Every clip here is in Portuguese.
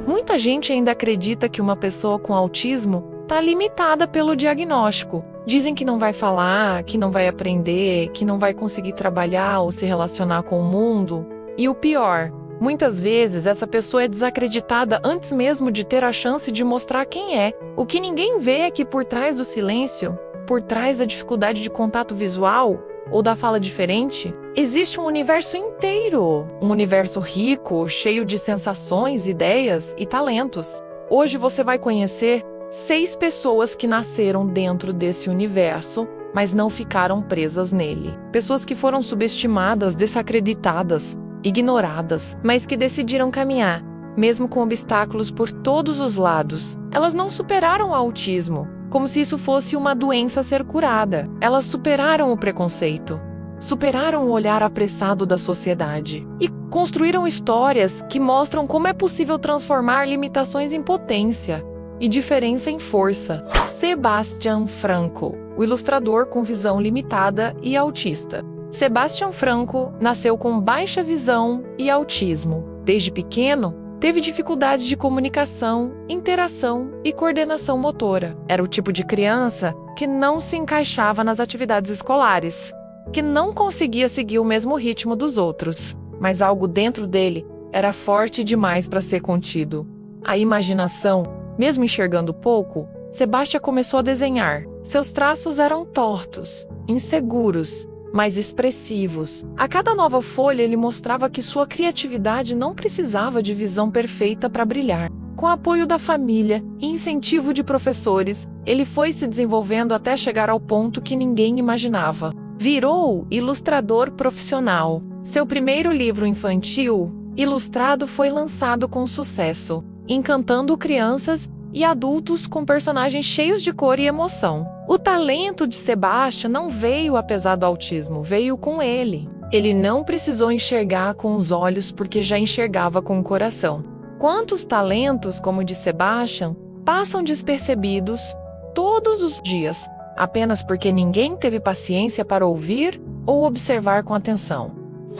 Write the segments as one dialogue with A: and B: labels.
A: Muita gente ainda acredita que uma pessoa com autismo está limitada pelo diagnóstico. Dizem que não vai falar, que não vai aprender, que não vai conseguir trabalhar ou se relacionar com o mundo. E o pior, muitas vezes essa pessoa é desacreditada antes mesmo de ter a chance de mostrar quem é. O que ninguém vê é que por trás do silêncio, por trás da dificuldade de contato visual ou da fala diferente, existe um universo inteiro. Um universo rico, cheio de sensações, ideias e talentos. Hoje você vai conhecer 6 pessoas que nasceram dentro desse universo, mas não ficaram presas nele. Pessoas que foram subestimadas, desacreditadas, ignoradas, mas que decidiram caminhar, mesmo com obstáculos por todos os lados. Elas não superaram o autismo, como se isso fosse uma doença a ser curada. Elas superaram o preconceito, superaram o olhar apressado da sociedade e construíram histórias que mostram como é possível transformar limitações em potência e diferença em força. Sebastian Franco, o ilustrador com visão limitada e autista. Sebastian Franco nasceu com baixa visão e autismo. Desde pequeno, teve dificuldades de comunicação, interação e coordenação motora. Era o tipo de criança que não se encaixava nas atividades escolares, que não conseguia seguir o mesmo ritmo dos outros. Mas algo dentro dele era forte demais para ser contido. A imaginação. Mesmo enxergando pouco, Sebastian começou a desenhar. Seus traços eram tortos, inseguros, mas expressivos. A cada nova folha ele mostrava que sua criatividade não precisava de visão perfeita para brilhar. Com apoio da família e incentivo de professores, ele foi se desenvolvendo até chegar ao ponto que ninguém imaginava. Virou ilustrador profissional. Seu primeiro livro infantil, ilustrado, foi lançado com sucesso, encantando crianças e adultos com personagens cheios de cor e emoção. O talento de Sebastian não veio apesar do autismo, veio com ele. Ele não precisou enxergar com os olhos porque já enxergava com o coração. Quantos talentos como o de Sebastian passam despercebidos todos os dias, apenas porque ninguém teve paciência para ouvir ou observar com atenção.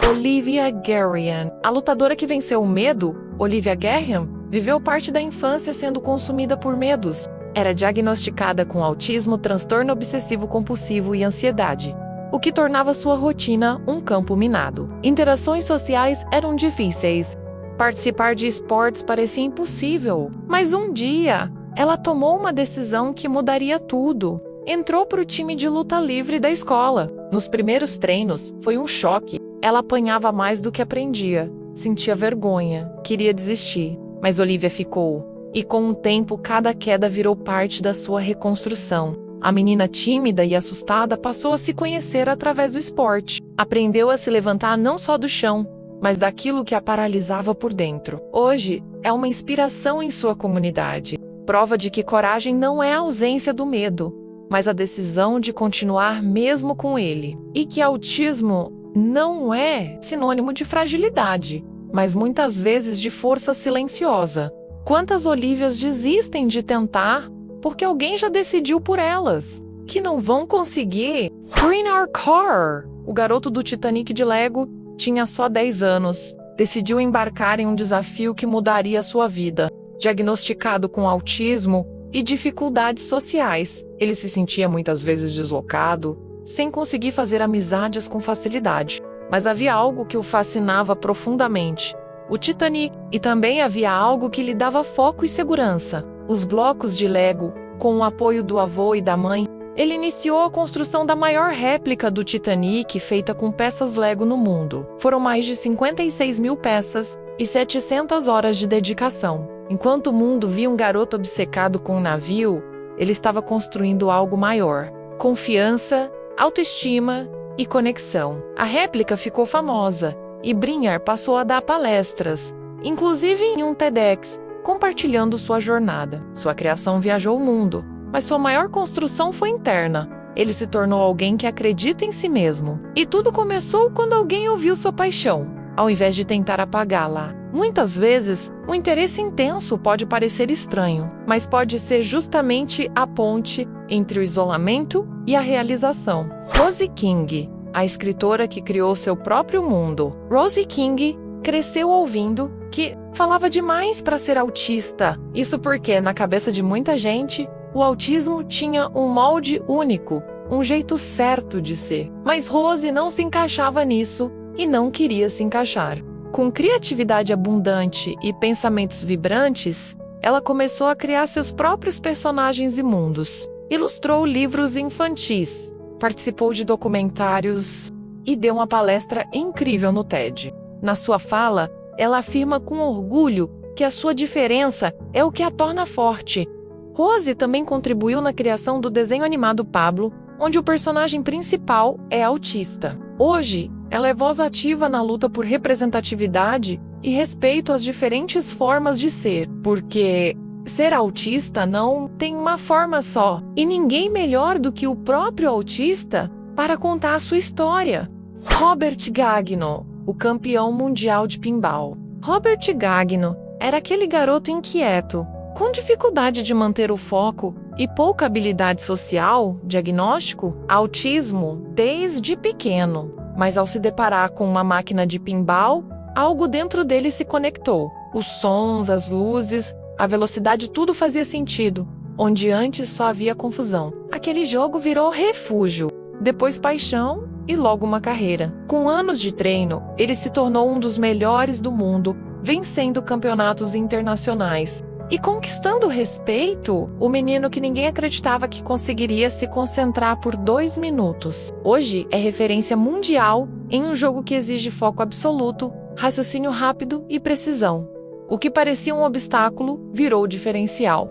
A: Olivia Guerrian, a lutadora que venceu o medo, Olivia Guerrian, viveu parte da infância sendo consumida por medos. Era diagnosticada com autismo, transtorno obsessivo-compulsivo e ansiedade, o que tornava sua rotina um campo minado. Interações sociais eram difíceis. Participar de esportes parecia impossível. Mas um dia, ela tomou uma decisão que mudaria tudo. Entrou para o time de luta livre da escola. Nos primeiros treinos, foi um choque. Ela apanhava mais do que aprendia. Sentia vergonha, queria desistir. Mas Olivia ficou. E com o tempo, cada queda virou parte da sua reconstrução. A menina tímida e assustada passou a se conhecer através do esporte. Aprendeu a se levantar não só do chão, mas daquilo que a paralisava por dentro. Hoje, é uma inspiração em sua comunidade. Prova de que coragem não é a ausência do medo, mas a decisão de continuar mesmo com ele. E que autismo não é sinônimo de fragilidade, mas muitas vezes de força silenciosa. Quantas Olívias desistem de tentar porque alguém já decidiu por elas que não vão conseguir? Green Our Car, o garoto do Titanic de Lego, tinha só 10 anos. Decidiu embarcar em um desafio que mudaria sua vida. Diagnosticado com autismo e dificuldades sociais, ele se sentia muitas vezes deslocado, sem conseguir fazer amizades com facilidade. Mas havia algo que o fascinava profundamente: o Titanic. E também havia algo que lhe dava foco e segurança: os blocos de Lego. Com o apoio do avô e da mãe, ele iniciou a construção da maior réplica do Titanic feita com peças Lego no mundo. Foram mais de 56 mil peças e 700 horas de dedicação. Enquanto o mundo via um garoto obcecado com um navio, ele estava construindo algo maior: confiança, autoestima e conexão. A réplica ficou famosa e Brynjar passou a dar palestras, inclusive em um TEDx, compartilhando sua jornada. Sua criação viajou o mundo, mas sua maior construção foi interna. Ele se tornou alguém que acredita em si mesmo. E tudo começou quando alguém ouviu sua paixão, ao invés de tentar apagá-la. Muitas vezes, um interesse intenso pode parecer estranho, mas pode ser justamente a ponte entre o isolamento e a realização. Rosie King, a escritora que criou seu próprio mundo. Rosie King cresceu ouvindo que falava demais para ser autista. Isso porque, na cabeça de muita gente, o autismo tinha um molde único, um jeito certo de ser. Mas Rose não se encaixava nisso e não queria se encaixar. Com criatividade abundante e pensamentos vibrantes, ela começou a criar seus próprios personagens e mundos. Ilustrou livros infantis, participou de documentários e deu uma palestra incrível no TED. Na sua fala, ela afirma com orgulho que a sua diferença é o que a torna forte. Rose também contribuiu na criação do desenho animado Pablo, onde o personagem principal é autista. Hoje, ela é voz ativa na luta por representatividade e respeito às diferentes formas de ser, porque ser autista não tem uma forma só, e ninguém melhor do que o próprio autista para contar a sua história. Robert Gagno, o campeão mundial de pinball. Robert Gagno era aquele garoto inquieto, com dificuldade de manter o foco e pouca habilidade social, diagnóstico, autismo desde pequeno. Mas ao se deparar com uma máquina de pinball, algo dentro dele se conectou. Os sons, as luzes, a velocidade, tudo fazia sentido, onde antes só havia confusão. Aquele jogo virou refúgio, depois paixão e logo uma carreira. Com anos de treino, ele se tornou um dos melhores do mundo, vencendo campeonatos internacionais. E conquistando o respeito, o menino que ninguém acreditava que conseguiria se concentrar por 2 minutos. Hoje é referência mundial em um jogo que exige foco absoluto, raciocínio rápido e precisão. O que parecia um obstáculo virou diferencial.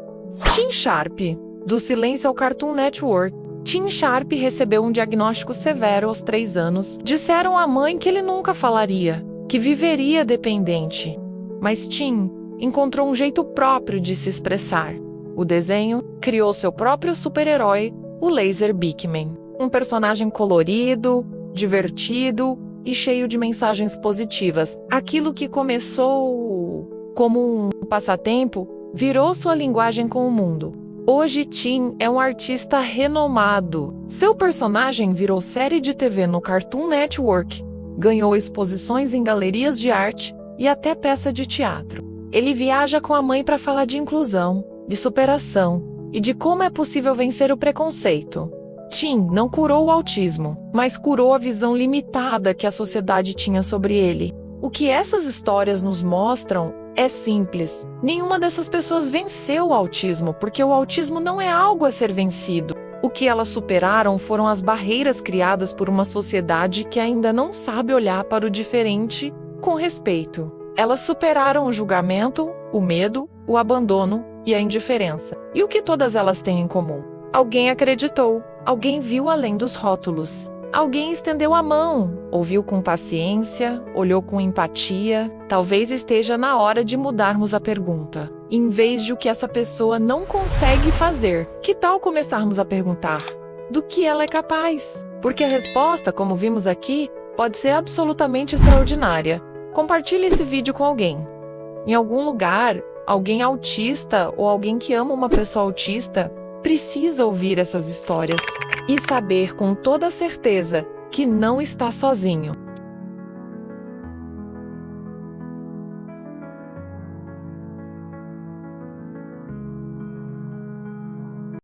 A: Tim Sharp, do Silêncio ao Cartoon Network. Tim Sharp recebeu um diagnóstico severo aos 3 anos. Disseram à mãe que ele nunca falaria, que viveria dependente. Mas Tim encontrou um jeito próprio de se expressar. O desenho criou seu próprio super-herói, o Laser Beakman. Um personagem colorido, divertido e cheio de mensagens positivas. Aquilo que começou como um passatempo virou sua linguagem com o mundo. Hoje, Tim é um artista renomado. Seu personagem virou série de TV no Cartoon Network, ganhou exposições em galerias de arte e até peça de teatro. Ele viaja com a mãe para falar de inclusão, de superação e de como é possível vencer o preconceito. Tim não curou o autismo, mas curou a visão limitada que a sociedade tinha sobre ele. O que essas histórias nos mostram é simples. Nenhuma dessas pessoas venceu o autismo, porque o autismo não é algo a ser vencido. O que elas superaram foram as barreiras criadas por uma sociedade que ainda não sabe olhar para o diferente com respeito. Elas superaram o julgamento, o medo, o abandono e a indiferença. E o que todas elas têm em comum? Alguém acreditou, alguém viu além dos rótulos. Alguém estendeu a mão, ouviu com paciência, olhou com empatia. Talvez esteja na hora de mudarmos a pergunta. Em vez de o que essa pessoa não consegue fazer, que tal começarmos a perguntar do que ela é capaz? Porque a resposta, como vimos aqui, pode ser absolutamente extraordinária. Compartilhe esse vídeo com alguém. Em algum lugar, alguém autista ou alguém que ama uma pessoa autista precisa ouvir essas histórias e saber com toda certeza que não está sozinho.